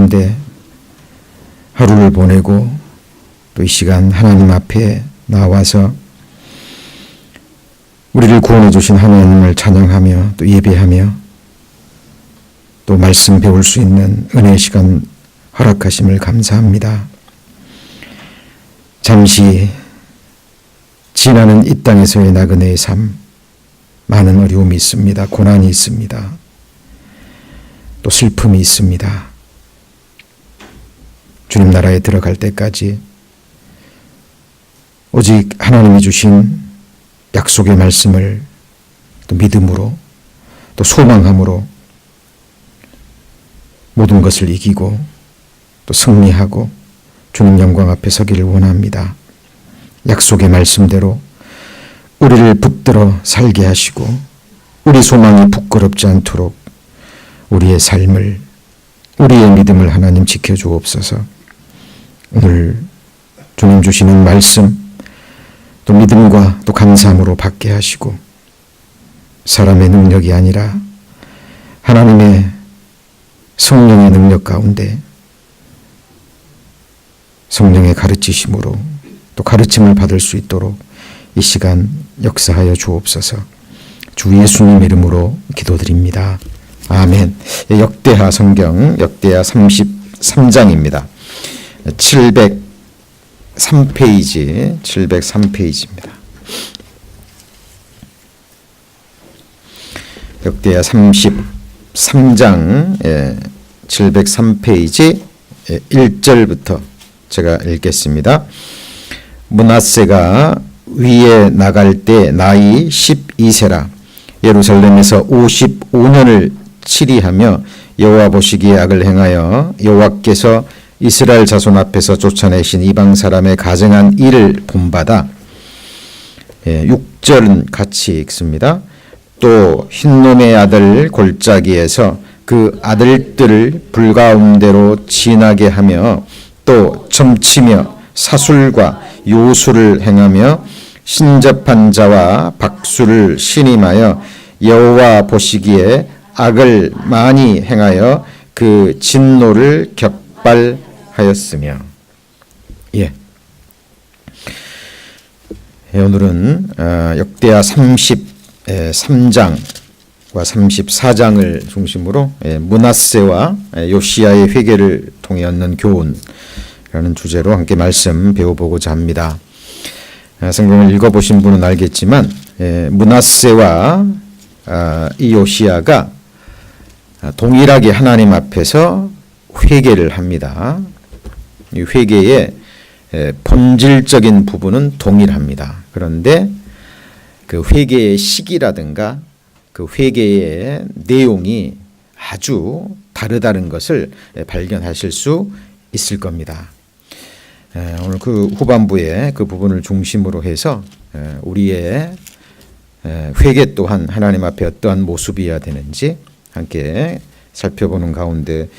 가운데 하루를 보내고 또 이 시간 하나님 앞에 나와서 우리를 구원해 주신 하나님을 찬양하며 또 예배하며 또 말씀 배울 수 있는 은혜의 시간 허락하심을 감사합니다. 잠시 지나는 이 땅에서의 나그네의 삶, 많은 어려움이 있습니다. 고난이 있습니다. 또 슬픔이 있습니다. 주님 나라에 들어갈 때까지 오직 하나님이 주신 약속의 말씀을 또 믿음으로 또 소망함으로 모든 것을 이기고 또 승리하고 주님 영광 앞에 서기를 원합니다. 약속의 말씀대로 우리를 붙들어 살게 하시고 우리 소망이 부끄럽지 않도록 우리의 삶을, 우리의 믿음을 하나님 지켜주옵소서. 오늘 주님 주시는 말씀 또 믿음과 또 감사함으로 받게 하시고 사람의 능력이 아니라 하나님의 성령의 능력 가운데 성령의 가르치심으로 또 가르침을 받을 수 있도록 이 시간 역사하여 주옵소서. 주 예수님 이름으로 기도드립니다. 아멘. 역대하 성경 역대하 33장입니다. 703페이지입니다. 역대하 33장 703페이지 1절부터 제가 읽겠습니다. 므낫세가 위에 나갈 때 나이 12세라. 예루살렘에서 55년을 치리하며 여호와 보시기에 악을 행하여 여호와께서 이스라엘 자손 앞에서 쫓아내신 이방 사람의 가증한 일을 본받아 6절은 같이 읽습니다. 또 흰놈의 아들 골짜기에서 그 아들들을 불가운데로 지나게 하며 또 점치며 사술과 요술을 행하며 신접한 자와 박수를 신임하여 여호와 보시기에 악을 많이 행하여 그 진노를 격발하였으며. 오늘은 역대하 33장과 34장을 중심으로 므낫세와 요시야의 회개를 통해 얻는 교훈이라는 주제로 함께 말씀 배워보고자 합니다. 성경을 읽어보신 분은 알겠지만 므낫세와 이 요시야가 동일하게 하나님 앞에서 회개를 합니다. 이 회개의 본질적인 부분은 동일합니다. 그런데 그 회개의 시기라든가 그 회개의 내용이 아주 다르다는 것을 발견하실 수 있을 겁니다. 오늘 그 후반부에 그 부분을 중심으로 해서 우리의 회개 또한 하나님 앞에 어떠한 모습이어야 되는지 함께 살펴보는 가운데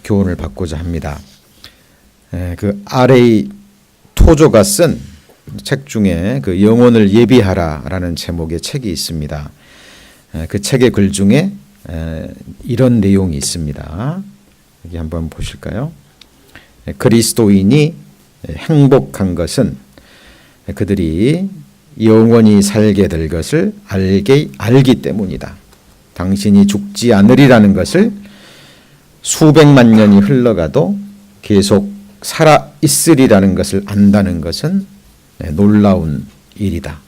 교훈을 받고자 합니다. 그 R.A. 토조가 쓴 책 중에 그 영혼을 예비하라라는 제목의 책이 있습니다. 그 책의 글 중에 이런 내용이 있습니다. 여기 한번 보실까요? 그리스도인이 행복한 것은 그들이 영원히 살게 될 것을 알기 때문이다. 당신이 죽지 않으리라는 것을 수백만 년이 흘러가도 계속 살아 있으리라는 것을 안다는 것은 놀라운 일이다.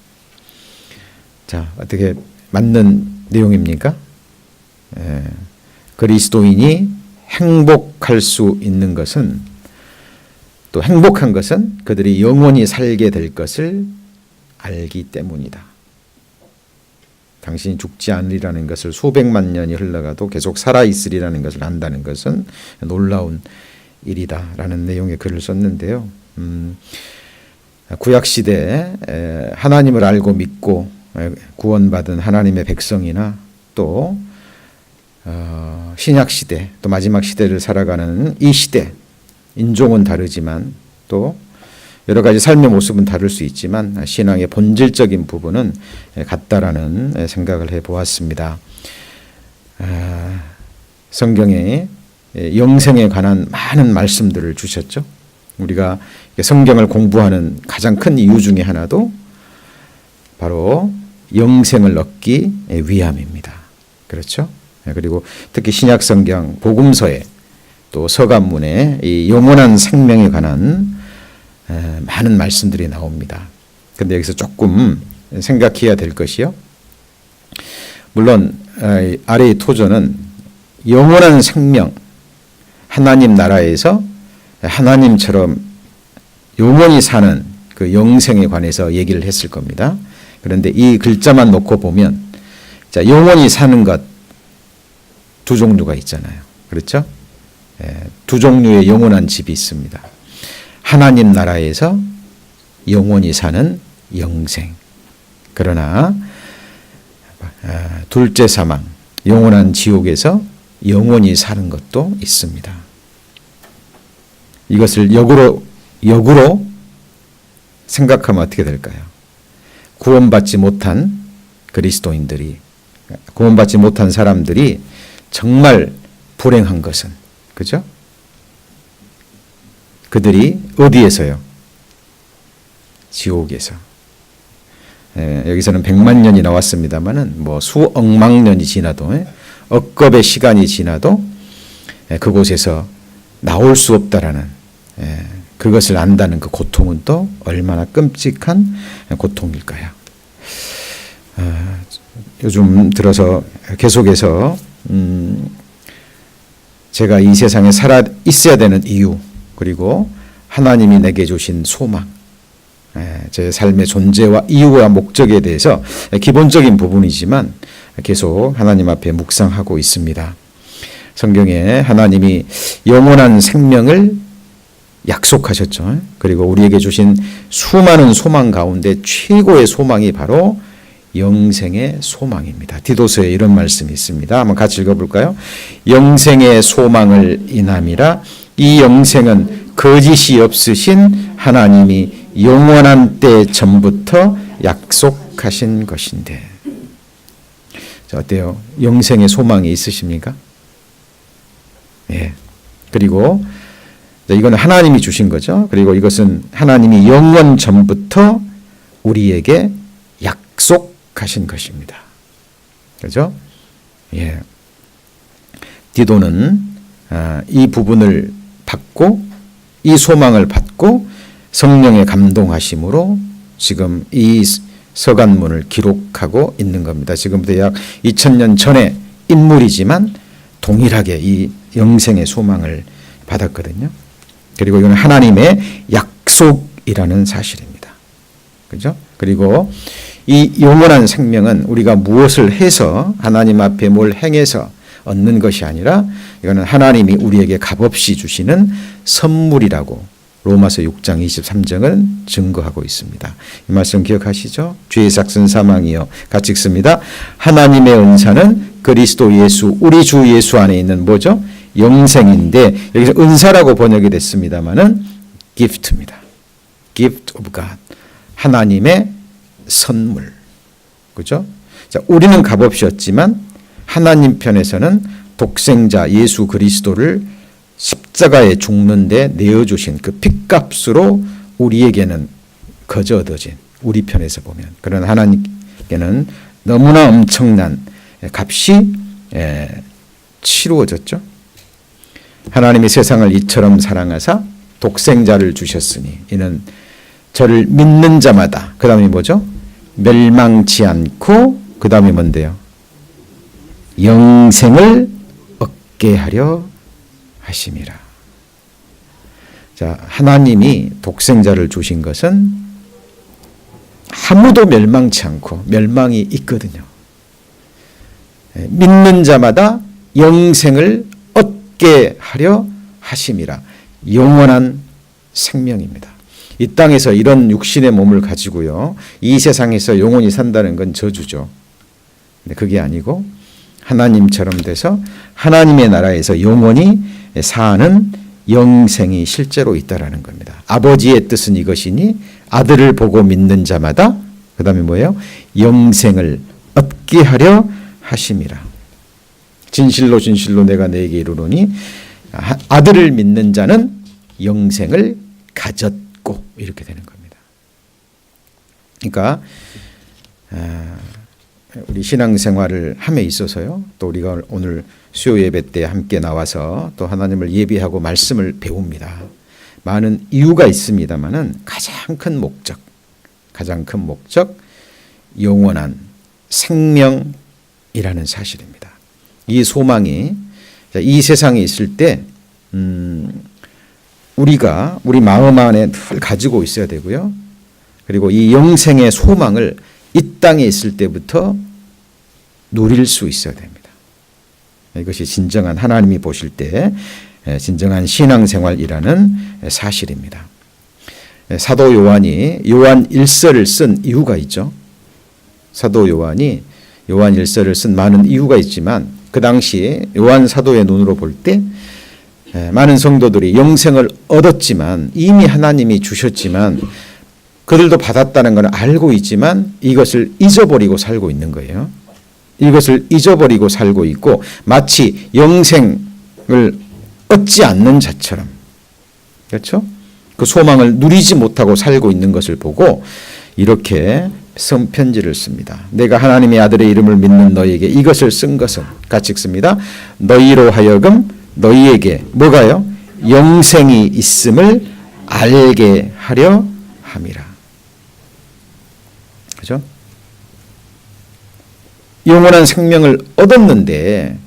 자, 어떻게 맞는 내용입니까? 그리스도인이 행복할 수 있는 것은, 또 행복한 것은 그들이 영원히 살게 될 것을 알기 때문이다. 당신이 죽지 않으리라는 것을 수백만 년이 흘러가도 계속 살아있으리라는 것을 안다는 것은 놀라운 일이다 라는 내용의 글을 썼는데요. 구약시대에 하나님을 알고 믿고 구원받은 하나님의 백성이나 또 신약시대 또 마지막 시대를 살아가는 이 시대, 인종은 다르지만 또 여러 가지 삶의 모습은 다를 수 있지만 신앙의 본질적인 부분은 같다라는 생각을 해보았습니다. 성경에 영생에 관한 많은 말씀들을 주셨죠. 우리가 성경을 공부하는 가장 큰 이유 중에 하나도 바로 영생을 얻기 위함입니다. 그렇죠? 그리고 특히 신약성경 복음서에 또 서간문에 이 영원한 생명에 관한 많은 말씀들이 나옵니다. 그런데 여기서 조금 생각해야 될 것이요. 물론 아래의 토저는 영원한 생명, 하나님 나라에서 하나님처럼 영원히 사는 그 영생에 관해서 얘기를 했을 겁니다. 그런데 이 글자만 놓고 보면 자, 영원히 사는 것 두 종류가 있잖아요. 그렇죠? 두 종류의 영원한 집이 있습니다. 하나님 나라에서 영원히 사는 영생. 그러나 둘째 사망, 영원한 지옥에서 영원히 사는 것도 있습니다. 이것을 역으로 생각하면 어떻게 될까요? 구원받지 못한 그리스도인들이, 구원받지 못한 사람들이 정말 불행한 것은, 그죠? 그들이 어디에서요? 지옥에서. 여기서는 100만 년이 나왔습니다만은 뭐 수억만 년이 지나도 억겁의 시간이 지나도 그곳에서 나올 수 없다라는 그것을 안다는 그 고통은 또 얼마나 끔찍한 고통일까요? 요즘 들어서 계속해서 제가 이 세상에 살아 있어야 되는 이유, 그리고 하나님이 내게 주신 소망, 제 삶의 존재와 이유와 목적에 대해서 기본적인 부분이지만 계속 하나님 앞에 묵상하고 있습니다. 성경에 하나님이 영원한 생명을 약속하셨죠. 그리고 우리에게 주신 수많은 소망 가운데 최고의 소망이 바로 영생의 소망입니다. 디도서에 이런 말씀이 있습니다. 한번 같이 읽어볼까요? 영생의 소망을 인함이라. 이 영생은 거짓이 없으신 하나님이 영원한 때 전부터 약속하신 것인데. 자, 어때요? 영생의 소망이 있으십니까? 예. 그리고 이거는 하나님이 주신 거죠. 그리고 이것은 하나님이 영원 전부터 우리에게 약속하신 것입니다. 그렇죠? 예. 디도는 이 부분을 받고 이 소망을 받고 성령의 감동하심으로 지금 이 서간문을 기록하고 있는 겁니다. 지금부터 약 2000년 전의 인물이지만 동일하게 이 영생의 소망을 받았거든요. 그리고 이건 하나님의 약속이라는 사실입니다. 그죠? 그리고 이 영원한 생명은 우리가 무엇을 해서 하나님 앞에 뭘 행해서 얻는 것이 아니라 이거는 하나님이 우리에게 값없이 주시는 선물이라고 로마서 6장 23절은 증거하고 있습니다. 이 말씀 기억하시죠? 죄의 삭은 사망이요. 같이 읽습니다. 하나님의 은사는 그리스도 예수, 우리 주 예수 안에 있는 뭐죠? 영생인데 여기서 은사라고 번역이 됐습니다만은 gift입니다. gift of God. 하나님의 선물. 그죠? 자, 우리는 값없이 얻지만 하나님 편에서는 독생자 예수 그리스도를 십자가에 죽는데 내어주신 그 핏값으로 우리에게는 거저 얻어진, 우리 편에서 보면 그런 하나님께는 너무나 엄청난 값이 치루어졌죠. 하나님이 세상을 이처럼 사랑하사 독생자를 주셨으니 이는 저를 믿는 자마다, 그 다음에 뭐죠? 멸망치 않고, 그 다음에 뭔데요? 영생을 얻게 하려 하심이라. 자, 하나님이 독생자를 주신 것은 아무도 멸망치 않고 멸망이 있거든요. 믿는 자마다 영생을 얻게 하려 하심이라. 영원한 생명입니다. 이 땅에서 이런 육신의 몸을 가지고요, 이 세상에서 영원히 산다는 건 저주죠. 근데 그게 아니고 하나님처럼 돼서 하나님의 나라에서 영원히 사는 영생이 실제로 있다라는 겁니다. 아버지의 뜻은 이것이니 아들을 보고 믿는 자마다, 그 다음에 뭐예요? 영생을 얻게 하려 하심이라. 진실로 진실로 내가 너에게 이르노니 아들을 믿는 자는 영생을 가졌고 이렇게 되는 겁니다. 그러니까 우리 신앙생활을 함에 있어서요. 또 우리가 오늘 수요 예배 때 함께 나와서 또 하나님을 예배하고 말씀을 배웁니다. 많은 이유가 있습니다만은 가장 큰 목적 영원한 생명이라는 사실입니다. 이 소망이 이 세상에 있을 때 우리가 우리 마음 안에 늘 가지고 있어야 되고요. 그리고 이 영생의 소망을 이 땅에 있을 때부터 누릴 수 있어야 됩니다. 이것이 진정한 하나님이 보실 때 진정한 신앙생활이라는 사실입니다. 사도 요한이 요한 1서를 쓴 이유가 있죠. 사도 요한이 요한 1서를 쓴 많은 이유가 있지만 그 당시 요한 사도의 눈으로 볼 때 많은 성도들이 영생을 얻었지만 이미 하나님이 주셨지만 그들도 받았다는 걸 알고 있지만 이것을 잊어버리고 살고 있는 거예요. 이것을 잊어버리고 살고 있고 마치 영생을 얻지 않는 자처럼, 그렇죠? 그 소망을 누리지 못하고 살고 있는 것을 보고 이렇게 성편지를 씁니다. 내가 하나님의 아들의 이름을 믿는 너희에게 이것을 쓴 것은, 같이 읽습니다. 너희로 하여금 너희에게 뭐가요? 영생이 있음을 알게 하려 함이라. 그죠? 영원한 생명을 얻었는데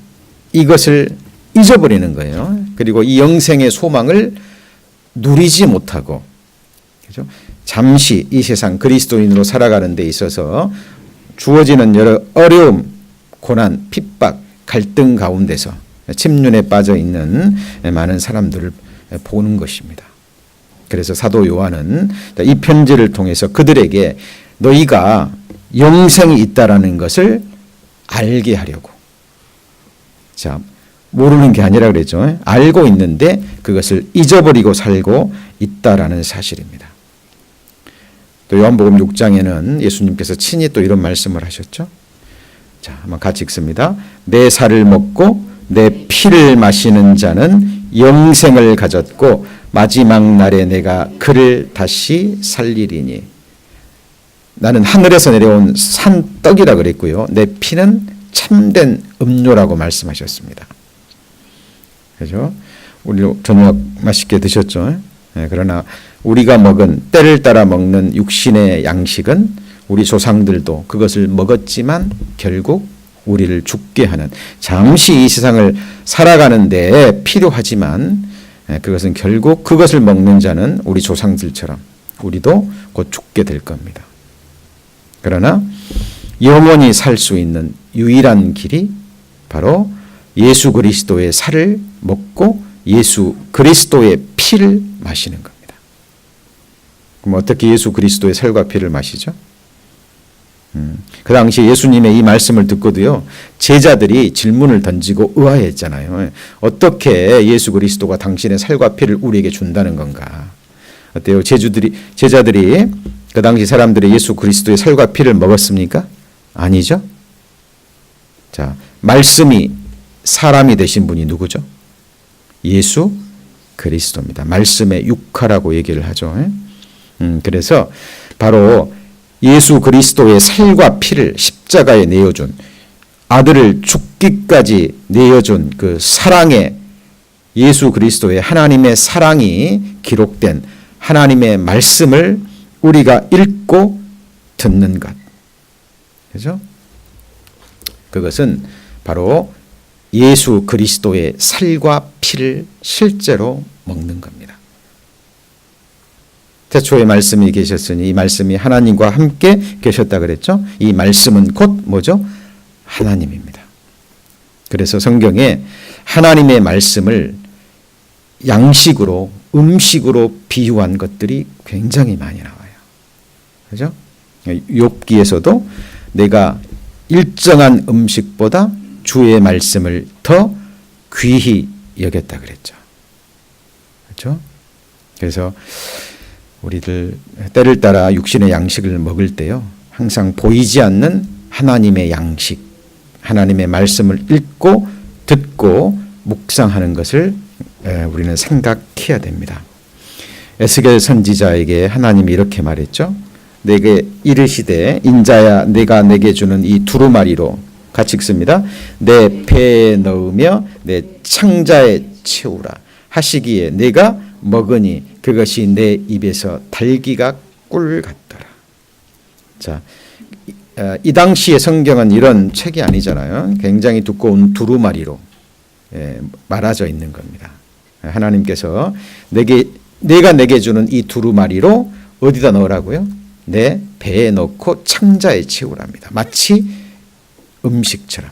이것을 잊어버리는 거예요. 그리고 이 영생의 소망을 누리지 못하고, 그죠? 잠시 이 세상 그리스도인으로 살아가는 데 있어서 주어지는 여러 어려움, 고난, 핍박, 갈등 가운데서 침륜에 빠져 있는 많은 사람들을 보는 것입니다. 그래서 사도 요한은 이 편지를 통해서 그들에게 너희가 영생이 있다라는 것을 알게 하려고. 자, 모르는 게 아니라 그랬죠. 알고 있는데 그것을 잊어버리고 살고 있다라는 사실입니다. 또 요한복음 6장에는 예수님께서 친히 또 이런 말씀을 하셨죠. 자, 한번 같이 읽습니다. 내 살을 먹고 내 피를 마시는 자는 영생을 가졌고 마지막 날에 내가 그를 다시 살리리니. 나는 하늘에서 내려온 산떡이라 그랬고요. 내 피는 참된 음료라고 말씀하셨습니다. 그죠? 우리 저녁 맛있게 드셨죠? 네, 그러나 우리가 먹은 때를 따라 먹는 육신의 양식은 우리 조상들도 그것을 먹었지만 결국 우리를 죽게 하는, 잠시 이 세상을 살아가는 데 필요하지만 그것은 결국 그것을 먹는 자는 우리 조상들처럼 우리도 곧 죽게 될 겁니다. 그러나 영원히 살 수 있는 유일한 길이 바로 예수 그리스도의 살을 먹고 예수 그리스도의 피를 마시는 겁니다. 그럼 어떻게 예수 그리스도의 살과 피를 마시죠? 그 당시 예수님의 이 말씀을 듣고도요, 제자들이 질문을 던지고 의아해했잖아요. 어떻게 예수 그리스도가 당신의 살과 피를 우리에게 준다는 건가? 어때요? 제자들이 그 당시 사람들이 예수 그리스도의 살과 피를 먹었습니까? 아니죠. 자, 말씀이 사람이 되신 분이 누구죠? 예수 그리스도입니다. 말씀의 육화라고 얘기를 하죠. 그래서 바로 예수 그리스도의 살과 피를 십자가에 내어준, 아들을 죽기까지 내어준 그 사랑의, 예수 그리스도의 하나님의 사랑이 기록된 하나님의 말씀을 우리가 읽고 듣는 것. 그죠? 그것은 바로 예수 그리스도의 살과 피를 실제로 먹는 겁니다. 태초에 말씀이 계셨으니 이 말씀이 하나님과 함께 계셨다 그랬죠? 이 말씀은 곧 뭐죠? 하나님입니다. 그래서 성경에 하나님의 말씀을 양식으로, 음식으로 비유한 것들이 굉장히 많이 나와요. 그죠? 욥기에서도 내가 일정한 음식보다 주의 말씀을 더 귀히 여겼다 그랬죠. 그렇죠? 그래서 우리들 때를 따라 육신의 양식을 먹을 때요, 항상 보이지 않는 하나님의 양식, 하나님의 말씀을 읽고 듣고 묵상하는 것을 우리는 생각해야 됩니다. 에스겔 선지자에게 하나님이 이렇게 말했죠. 내게 이르시되 인자야 내가 내게 주는 이 두루마리로 같이 읽습니다. 내 배에 넣으며 내 창자에 채우라 하시기에 내가 먹으니 그것이 내 입에서 달기가 꿀 같더라. 자, 이 당시의 성경은 이런 책이 아니잖아요. 굉장히 두꺼운 두루마리로 말아져 있는 겁니다. 하나님께서 내가 내게 주는 이 두루마리로 어디다 넣으라고요? 내 배에 넣고 창자에 채우랍니다. 마치 음식처럼.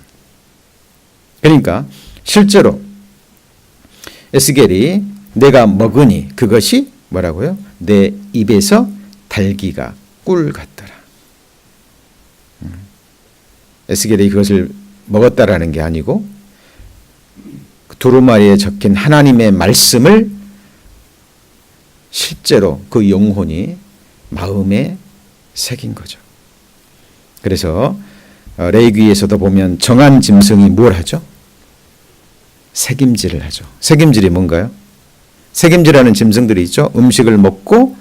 그러니까 실제로 에스겔이 내가 먹으니 그것이 뭐라고요? 내 입에서 달기가 꿀 같더라. 에스겔이 그것을 먹었다라는 게 아니고 두루마리에 적힌 하나님의 말씀을 실제로 그 영혼이 마음에 새긴 거죠. 그래서 레위기에서도 보면 정한 짐승이 뭘 하죠? 새김질을 하죠. 새김질이 뭔가요? 새김질하는 짐승들이 있죠. 음식을 먹고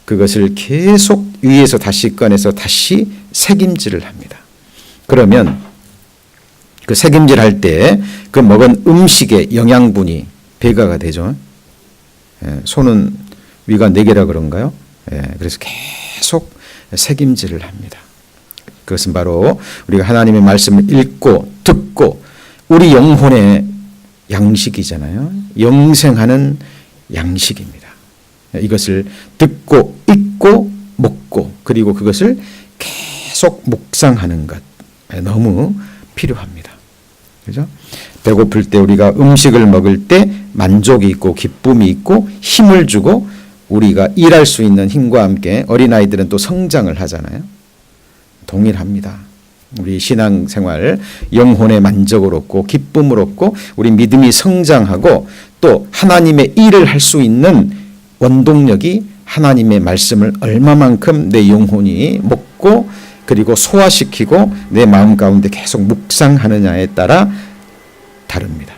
그것을 계속 위에서 다시 꺼내서 다시 새김질을 합니다. 그러면 그 새김질할 때 그 먹은 음식의 영양분이 배가가 되죠. 소는 위가 4개라 그런가요? 그래서 계속 새김질을 합니다. 그것은 바로 우리가 하나님의 말씀을 읽고 듣고 우리 영혼의 양식이잖아요. 영생하는 양식입니다. 이것을 듣고 읽고 먹고 그리고 그것을 계속 묵상하는 것 너무 필요합니다. 그죠? 배고플 때 우리가 음식을 먹을 때 만족이 있고 기쁨이 있고 힘을 주고 우리가 일할 수 있는 힘과 함께 어린아이들은 또 성장을 하잖아요. 동일합니다. 우리 신앙생활 영혼의 만족을 얻고 기쁨을 얻고 우리 믿음이 성장하고 또 하나님의 일을 할 수 있는 원동력이 하나님의 말씀을 얼마만큼 내 영혼이 먹고 그리고 소화시키고 내 마음 가운데 계속 묵상하느냐에 따라 다릅니다.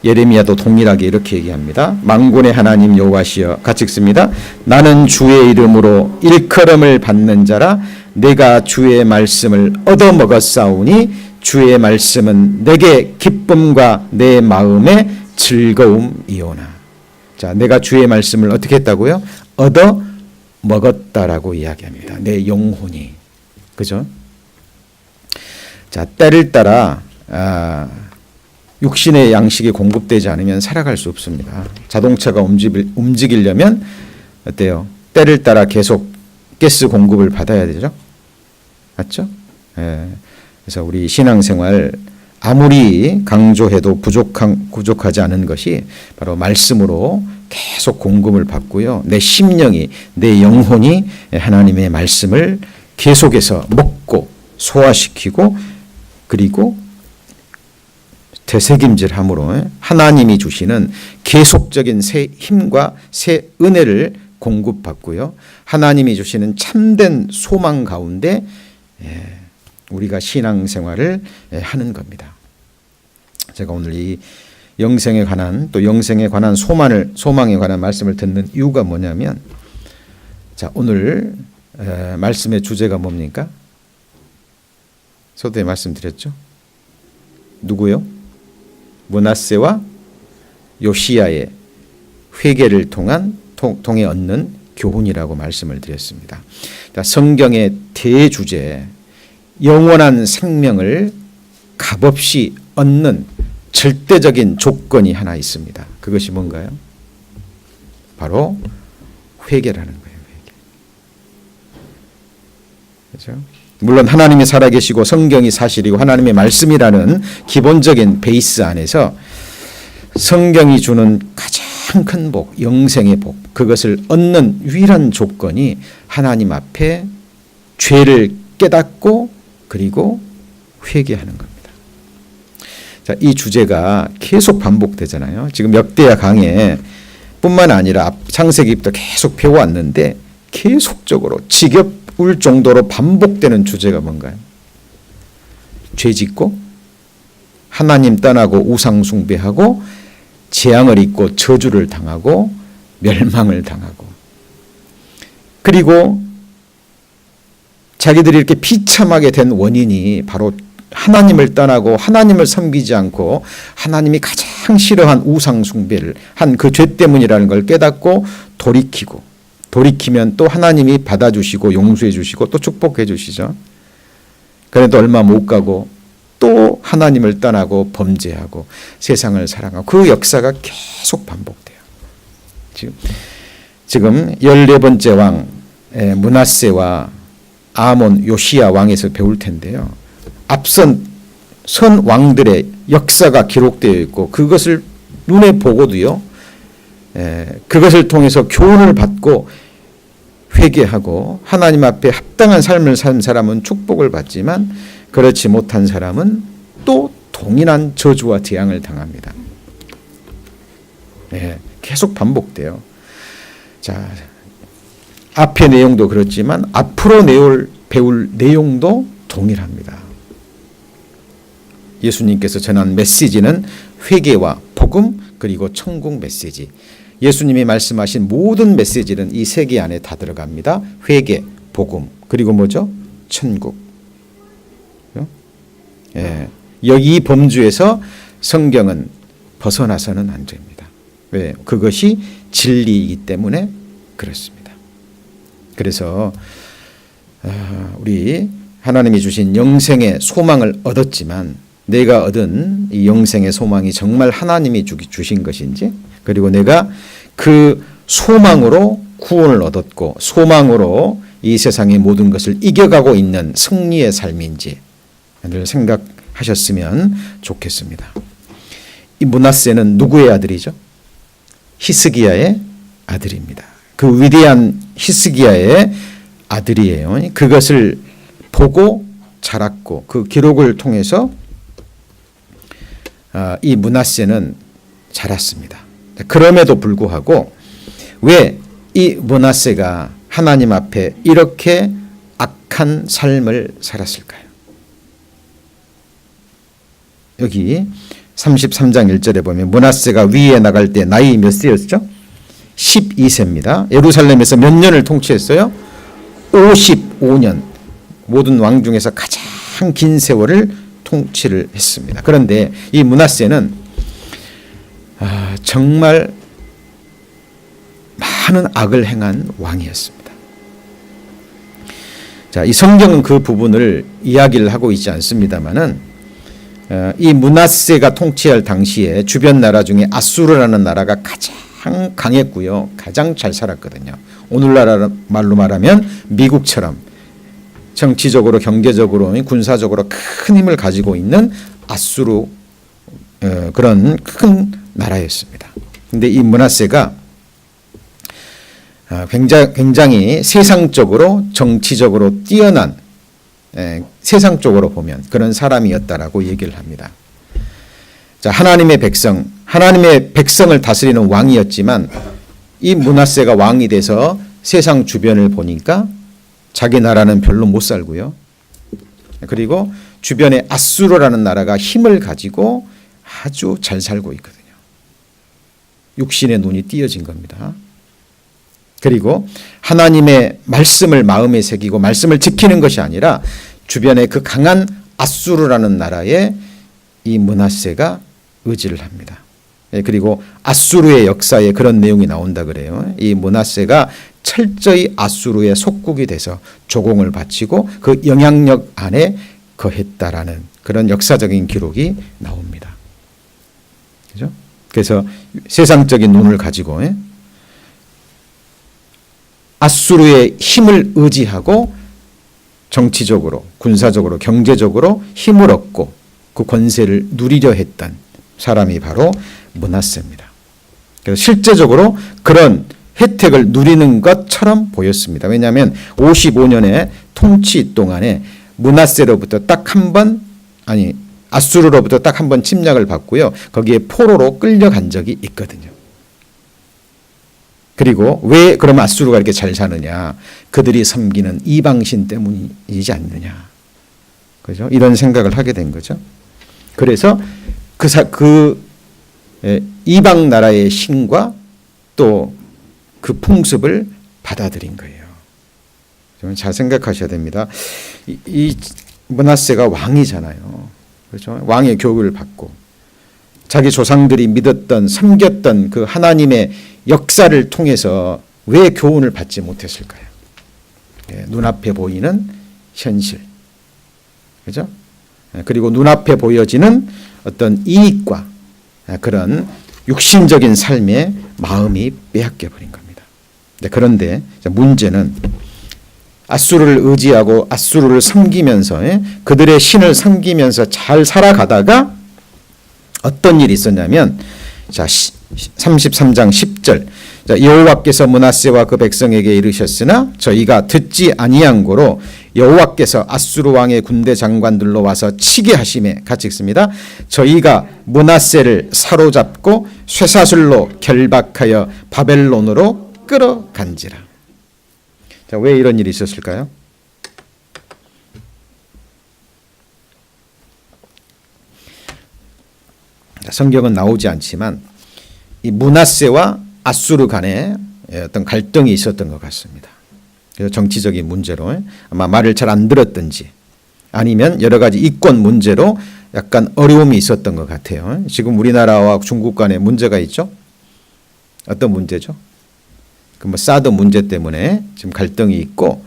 예레미야도 동일하게 이렇게 얘기합니다. 만군의 하나님 여호와시여 같이 읽습니다. 나는 주의 이름으로 일컬음을 받는 자라 내가 주의 말씀을 얻어먹었사오니 주의 말씀은 내게 기쁨과 내 마음의 즐거움이오나. 자, 내가 주의 말씀을 어떻게 했다고요? 얻어먹었다라고 이야기합니다. 내 영혼이. 그죠? 자, 때를 따라 육신의 양식이 공급되지 않으면 살아갈 수 없습니다. 자동차가 움직이려면 어때요? 때를 따라 계속 가스 공급을 받아야 되죠. 맞죠? 그래서 우리 신앙생활 아무리 강조해도 부족하지 않은 것이 바로 말씀으로 계속 공급을 받고요. 내 심령이, 내 영혼이 하나님의 말씀을 계속해서 먹고 소화시키고 그리고 되새김질함으로 하나님이 주시는 계속적인 새 힘과 새 은혜를 공급받고요. 하나님이 주시는 참된 소망 가운데 우리가 신앙생활을 하는 겁니다. 제가 오늘 이 영생에 관한 또 영생에 관한 소망에 관한 말씀을 듣는 이유가 뭐냐면 자, 오늘 말씀의 주제가 뭡니까? 서두에 말씀드렸죠. 누구요? 므낫세와 요시야의 회개를 통해 얻는 교훈이라고 말씀을 드렸습니다. 성경의 대주제 영원한 생명을 값없이 얻는 절대적인 조건이 하나 있습니다. 그것이 뭔가요? 바로 회개라는 거예요. 회개. 그렇죠? 물론 하나님이 살아계시고 성경이 사실이고 하나님의 말씀이라는 기본적인 베이스 안에서 성경이 주는 가장 큰 복, 영생의 복, 그것을 얻는 유일한 조건이 하나님 앞에 죄를 깨닫고 그리고 회개하는 겁니다. 자, 이 주제가 계속 반복되잖아요. 지금 역대하 강해 뿐만 아니라 창세기부터 계속 배워왔는데 계속적으로 지겹을 정도로 반복되는 주제가 뭔가요? 죄 짓고 하나님 떠나고 우상 숭배하고 재앙을 입고 저주를 당하고 멸망을 당하고, 그리고 자기들이 이렇게 비참하게 된 원인이 바로 하나님을 떠나고 하나님을 섬기지 않고 하나님이 가장 싫어한 우상 숭배를 한 그 죄 때문이라는 걸 깨닫고 돌이키면 또 하나님이 받아주시고 용서해 주시고 또 축복해 주시죠. 그래도 얼마 못 가고 또 하나님을 떠나고 범죄하고 세상을 사랑하고 그 역사가 계속 반복돼요. 지금 14번째 왕 므낫세와 아몬 요시야 왕에서 배울 텐데요. 앞선 선 왕들의 역사가 기록되어 있고 그것을 눈에 보고도요. 그것을 통해서 교훈을 받고 회개하고 하나님 앞에 합당한 삶을 산 사람은 축복을 받지만 그렇지 못한 사람은 또 동일한 저주와 재앙을 당합니다. 계속 반복돼요. 자, 앞의 내용도 그렇지만 앞으로 배울 내용도 동일합니다. 예수님께서 전한 메시지는 회개와 복음 그리고 천국 메시지. 예수님이 말씀하신 모든 메시지는 이 세 개 안에 다 들어갑니다. 회개, 복음, 그리고 뭐죠? 천국. 여기 이 범주에서 성경은 벗어나서는 안 됩니다. 왜? 그것이 진리이기 때문에 그렇습니다. 그래서 우리 하나님이 주신 영생의 소망을 얻었지만 내가 얻은 이 영생의 소망이 정말 하나님이 주신 것인지, 그리고 내가 그 소망으로 구원을 얻었고 소망으로 이 세상의 모든 것을 이겨가고 있는 승리의 삶인지 늘 생각하셨으면 좋겠습니다. 이 므낫세는 누구의 아들이죠? 히스기야의 아들입니다. 그 위대한 히스기야의 아들이에요. 그것을 보고 자랐고 그 기록을 통해서 이 므낫세는 자랐습니다. 그럼에도 불구하고 왜 이 므낫세가 하나님 앞에 이렇게 악한 삶을 살았을까요? 여기 33장 1절에 보면 므낫세가 위에 나갈 때 나이 몇 세였죠? 12세입니다. 예루살렘에서 몇 년을 통치했어요? 55년. 모든 왕 중에서 가장 긴 세월을 통치를 했습니다. 그런데 이 므낫세는 정말 많은 악을 행한 왕이었습니다. 자, 이 성경은 그 부분을 이야기를 하고 있지 않습니다만은 이 므낫세가 통치할 당시에 주변 나라 중에 아수르라는 나라가 가장 강했고요. 가장 잘 살았거든요. 오늘날 말로 말하면 미국처럼 정치적으로 경제적으로 군사적으로 큰 힘을 가지고 있는 아수르 그런 큰 나라였습니다. 그런데 이 므낫세가 굉장히 세상적으로 정치적으로 뛰어난 세상적으로 보면 그런 사람이었다라고 얘기를 합니다. 자, 하나님의 백성을 다스리는 왕이었지만 이 므낫세가 왕이 돼서 세상 주변을 보니까 자기 나라는 별로 못 살고요. 그리고 주변에 아수르라는 나라가 힘을 가지고 아주 잘 살고 있거든요. 육신의 눈이 띄어진 겁니다. 그리고 하나님의 말씀을 마음에 새기고 말씀을 지키는 것이 아니라 주변에 그 강한 아수르라는 나라에 이 므낫세가 의지를 합니다. 그리고 아수르의 역사에 그런 내용이 나온다 그래요. 이 므낫세가 철저히 아수르의 속국이 돼서 조공을 바치고 그 영향력 안에 거했다라는 그런 역사적인 기록이 나옵니다. 그죠? 그래서 세상적인 눈을 가지고 아수르의 힘을 의지하고 정치적으로, 군사적으로, 경제적으로 힘을 얻고 그 권세를 누리려 했던 사람이 바로 므낫세입니다. 그래서 실제적으로 그런 혜택을 누리는 것처럼 보였습니다. 왜냐하면 55년의 통치 동안에 므낫세로부터 딱 한 번, 아수르로부터 딱 한 번 침략을 받고요. 거기에 포로로 끌려간 적이 있거든요. 그리고 왜 그럼 아수르가 이렇게 잘 사느냐? 그들이 섬기는 이방신 때문이지 않느냐? 그죠? 이런 생각을 하게 된 거죠. 그래서 그 이방 나라의 신과 또 그 풍습을 받아들인 거예요. 잘 생각하셔야 됩니다. 이 므낫세가 왕이잖아요. 그렇죠? 왕의 교육을 받고 자기 조상들이 믿었던 섬겼던 그 하나님의 역사를 통해서 왜 교훈을 받지 못했을까요? 눈앞에 보이는 현실, 그죠? 그리고 눈앞에 보여지는 어떤 이익과 그런 육신적인 삶에 마음이 빼앗겨 버린 겁니다. 그런데 문제는 앗수르를 의지하고 앗수르를 섬기면서 그들의 신을 섬기면서 잘 살아가다가 어떤 일이 있었냐면, 자 33장 10절, 여호와께서 므낫세와 그 백성에게 이르셨으나 저희가 듣지 아니한 고로 여호와께서 앗수르 왕의 군대 장관들로 와서 치게 하심에, 같이 읽습니다. 저희가 므낫세를 사로잡고 쇠사슬로 결박하여 바벨론으로 끌어간지라. 자, 왜 이런 일이 있었을까요? 성경은 나오지 않지만 이 므낫세와 앗수르 간에 어떤 갈등이 있었던 것 같습니다. 그래서 정치적인 문제로 아마 말을 잘 안 들었든지 아니면 여러 가지 이권 문제로 약간 어려움이 있었던 것 같아요. 지금 우리나라와 중국 간에 문제가 있죠. 어떤 문제죠? 그 사드 문제 때문에 지금 갈등이 있고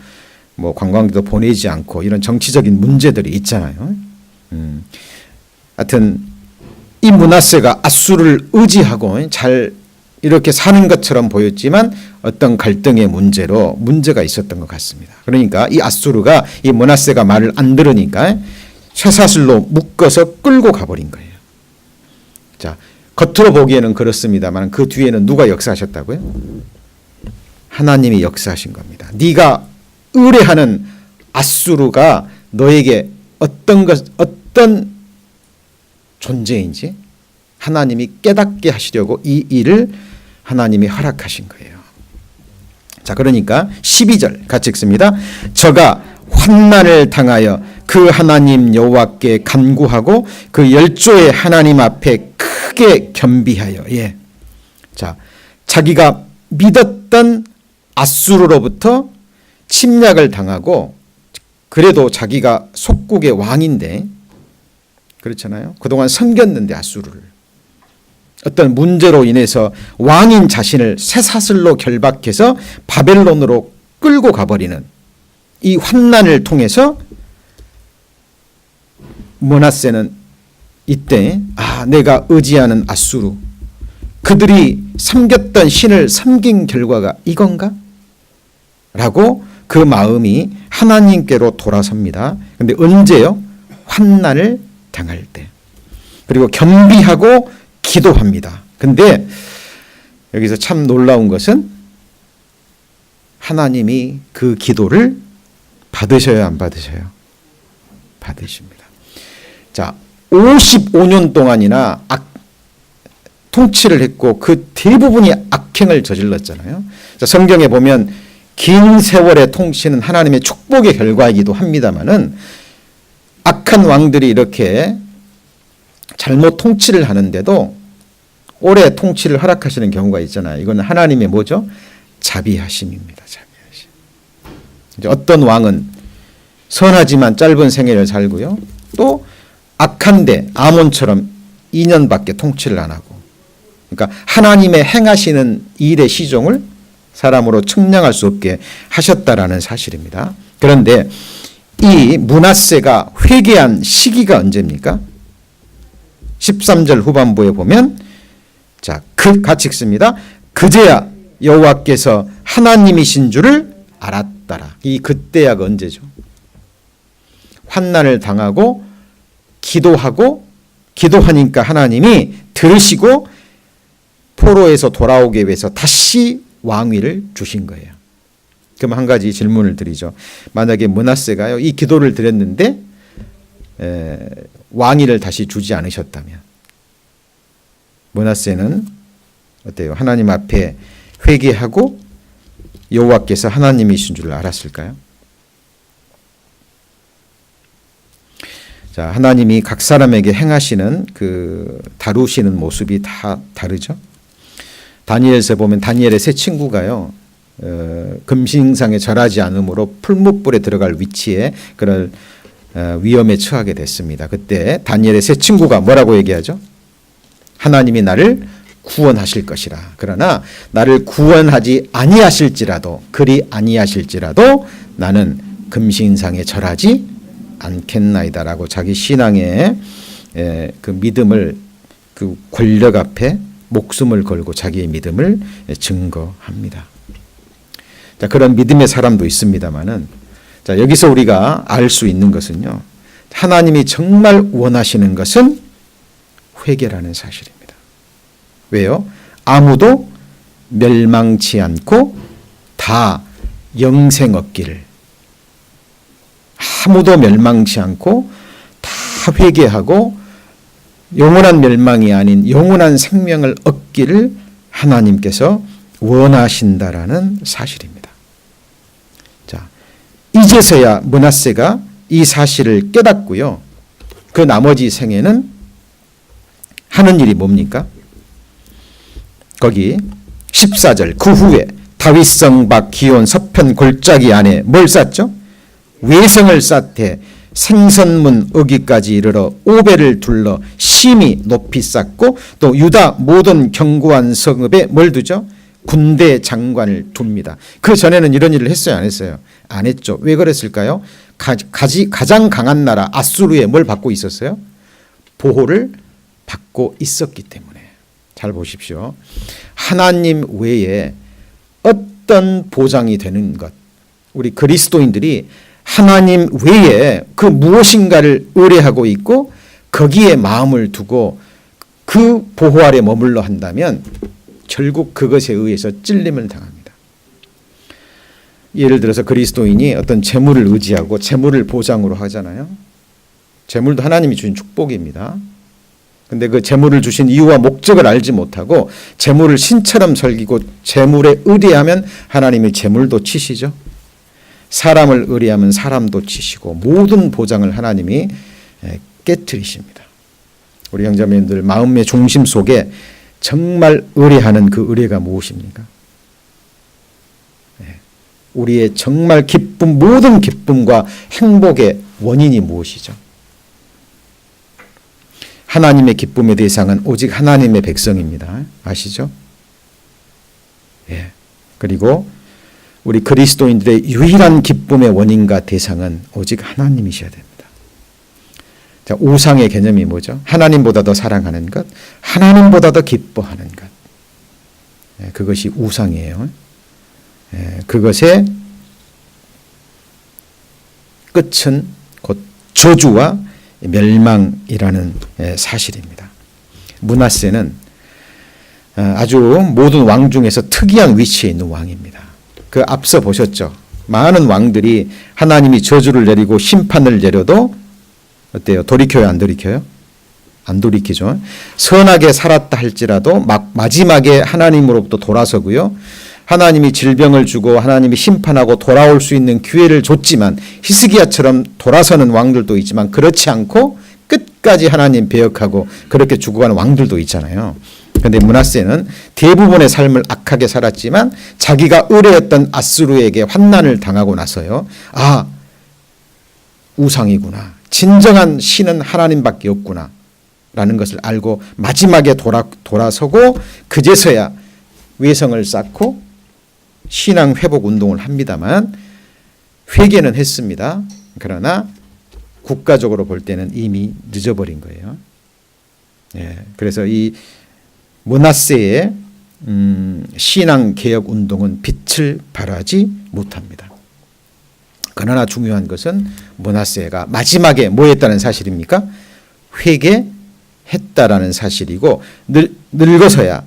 관광객도 보내지 않고 이런 정치적인 문제들이 있잖아요. 하여튼 이 므낫세가 앗수르를 의지하고 잘 이렇게 사는 것처럼 보였지만 어떤 갈등의 문제로 문제가 있었던 것 같습니다. 그러니까 이 앗수르가 이 므낫세가 말을 안 들으니까 쇠사슬로 묶어서 끌고 가버린 거예요. 자, 겉으로 보기에는 그렇습니다만 그 뒤에는 누가 역사하셨다고요? 하나님이 역사하신 겁니다. 네가 의뢰하는 앗수르가 너에게 어떤 존재인지 하나님이 깨닫게 하시려고 이 일을 하나님이 허락하신 거예요. 자, 그러니까 12절 같이 읽습니다. 저가 환난을 당하여 그 하나님 여호와께 간구하고 그 열조의 하나님 앞에 크게 겸비하여, 자, 자기가 믿었던 앗수르로부터 침략을 당하고 그래도 자기가 속국의 왕인데, 그렇잖아요. 그동안 섬겼는데 앗수르를 어떤 문제로 인해서 왕인 자신을 쇠사슬로 결박해서 바벨론으로 끌고 가버리는 이 환난을 통해서 므낫세는 이때 내가 의지하는 앗수르, 그들이 섬겼던 신을 섬긴 결과가 이건가? 라고 그 마음이 하나님께로 돌아섭니다. 그런데 언제요? 환난을 당할 때. 그리고 겸비하고 기도합니다. 근데 여기서 참 놀라운 것은 하나님이 그 기도를 받으셔요, 안 받으셔요? 받으십니다. 자, 55년 동안이나 통치를 했고 그 대부분이 악행을 저질렀잖아요. 자, 성경에 보면 긴 세월의 통치는 하나님의 축복의 결과이기도 합니다만은 악한 왕들이 이렇게 잘못 통치를 하는데도 오래 통치를 허락하시는 경우가 있잖아요. 이건 하나님의 뭐죠? 자비하심입니다. 자비하심. 이제 어떤 왕은 선하지만 짧은 생애를 살고요. 또 악한데 아몬처럼 2년밖에 통치를 안 하고. 그러니까 하나님의 행하시는 일의 시종을 사람으로 측량할 수 없게 하셨다라는 사실입니다. 그런데 이 므낫세가 회개한 시기가 언제입니까? 13절 후반부에 보면, 자, 같이 읽습니다. 그제야 여호와께서 하나님이신 줄을 알았더라. 이 그때야가 언제죠? 환난을 당하고 기도하니까 하나님이 들으시고 포로에서 돌아오기 위해서 다시 왕위를 주신 거예요. 그럼 한 가지 질문을 드리죠. 만약에 므낫세가요, 이 기도를 드렸는데 왕위를 다시 주지 않으셨다면 므낫세는 어때요? 하나님 앞에 회개하고 여호와께서 하나님이신 줄 알았을까요? 자, 하나님이 각 사람에게 행하시는 그 다루시는 모습이 다 다르죠. 다니엘서 보면 다니엘의 세 친구가요, 금신상에 절하지 않으므로 풀무불에 들어갈 위치에 그런 위험에 처하게 됐습니다. 그때 다니엘의 세 친구가 뭐라고 얘기하죠? 하나님이 나를 구원하실 것이라. 그러나 나를 구원하지 아니하실지라도, 그리 아니하실지라도 나는 금신상에 절하지 않겠나이다라고 자기 신앙의 그 믿음을 그 권력 앞에 목숨을 걸고 자기의 믿음을 증거합니다. 자, 그런 믿음의 사람도 있습니다만은, 자, 여기서 우리가 알 수 있는 것은요, 하나님이 정말 원하시는 것은 회개라는 사실입니다. 왜요? 아무도 멸망치 않고 다 영생 얻기를, 아무도 멸망치 않고 다 회개하고 영원한 멸망이 아닌 영원한 생명을 얻기를 하나님께서 원하신다라는 사실입니다. 자, 이제서야 므낫세가 이 사실을 깨닫고요, 그 나머지 생애는 하는 일이 뭡니까? 거기 14절, 그 후에 다윗성 밖 기온 서편 골짜기 안에 뭘 쌓죠? 외성을 쌓되 생선문 어기까지 이르러 오벨을 둘러 심히 높이 쌓고 또 유다 모든 견고한 성읍에 뭘 두죠? 군대 장관을 둡니다. 그 전에는 이런 일을 했어요, 안 했어요? 안 했죠. 왜 그랬을까요? 가장 강한 나라 아수르에 뭘 받고 있었어요? 보호를 받고 있었기 때문에. 잘 보십시오. 하나님 외에 어떤 보장이 되는 것, 우리 그리스도인들이 하나님 외에 그 무엇인가를 의뢰하고 있고 거기에 마음을 두고 그 보호 아래 머물러 한다면 결국 그것에 의해서 찔림을 당합니다. 예를 들어서 그리스도인이 어떤 재물을 의지하고 재물을 보장으로 하잖아요. 재물도 하나님이 주신 축복입니다. 근데 그 재물을 주신 이유와 목적을 알지 못하고 재물을 신처럼 섬기고 재물에 의뢰하면 하나님이 재물도 치시죠. 사람을 의뢰하면 사람도 치시고 모든 보장을 하나님이 깨트리십니다. 우리 형제자매님들 마음의 중심 속에 정말 의뢰하는 그 의뢰가 무엇입니까? 우리의 정말 기쁨, 모든 기쁨과 행복의 원인이 무엇이죠? 하나님의 기쁨의 대상은 오직 하나님의 백성입니다. 아시죠? 예. 그리고 우리 그리스도인들의 유일한 기쁨의 원인과 대상은 오직 하나님이셔야 됩니다. 자, 우상의 개념이 뭐죠? 하나님보다 더 사랑하는 것, 하나님보다 더 기뻐하는 것. 예, 그것이 우상이에요. 예, 그것의 끝은 곧 저주와 멸망이라는 사실입니다. 므낫세는 아주 모든 왕 중에서 특이한 위치에 있는 왕입니다. 그 앞서 보셨죠? 많은 왕들이 하나님이 저주를 내리고 심판을 내려도 어때요? 돌이켜요, 안 돌이켜요? 안 돌이키죠. 선하게 살았다 할지라도 마지막에 하나님으로부터 돌아서고요. 하나님이 질병을 주고 하나님이 심판하고 돌아올 수 있는 기회를 줬지만 히스기야처럼 돌아서는 왕들도 있지만 그렇지 않고 끝까지 하나님 배역하고 그렇게 죽어가는 왕들도 있잖아요. 그런데 므낫세는 대부분의 삶을 악하게 살았지만 자기가 의뢰했던 아수르에게 환난을 당하고 나서요. 아, 우상이구나. 진정한 신은 하나님밖에 없구나. 라는 것을 알고 마지막에 돌아서고 그제서야 외성을 쌓고 신앙 회복 운동을 합니다만 회개는 했습니다. 그러나 국가적으로 볼 때는 이미 늦어버린 거예요. 예, 그래서 이 므낫세의 신앙 개혁 운동은 빛을 발하지 못합니다. 그러나 중요한 것은 므낫세가 마지막에 뭐 했다는 사실입니까? 회개했다라는 사실이고 늙어서야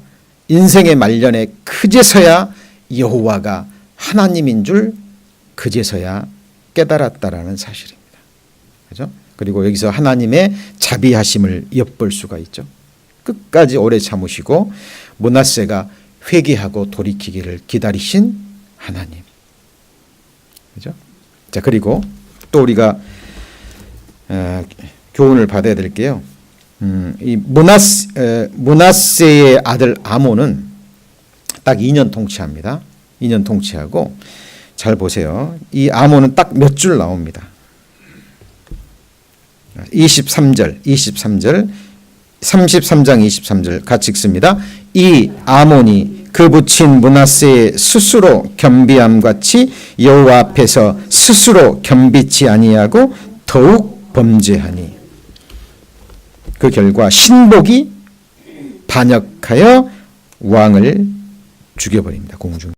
인생의 말년에 그제서야 여호와가 하나님인 줄 그제서야 깨달았다라는 사실입니다. 그죠? 그리고 여기서 하나님의 자비하심을 엿볼 수가 있죠. 끝까지 오래 참으시고 므낫세가 회개하고 돌이키기를 기다리신 하나님. 그죠? 자, 그리고 또 우리가 교훈을 받아야 될 게요. 이 므낫세의 아들 아몬은 딱 2년 통치합니다. 2년 통치하고 잘 보세요. 이 아몬은 딱 몇 줄 나옵니다. 23절 33장 23절 같이 읽습니다. 이 아몬이 그 부친 므낫세의 스스로 겸비함 같이 여호와 앞에서 스스로 겸비치 아니하고 더욱 범죄하니 그 결과 신복이 반역하여 왕을 죽여버립니다. 공중.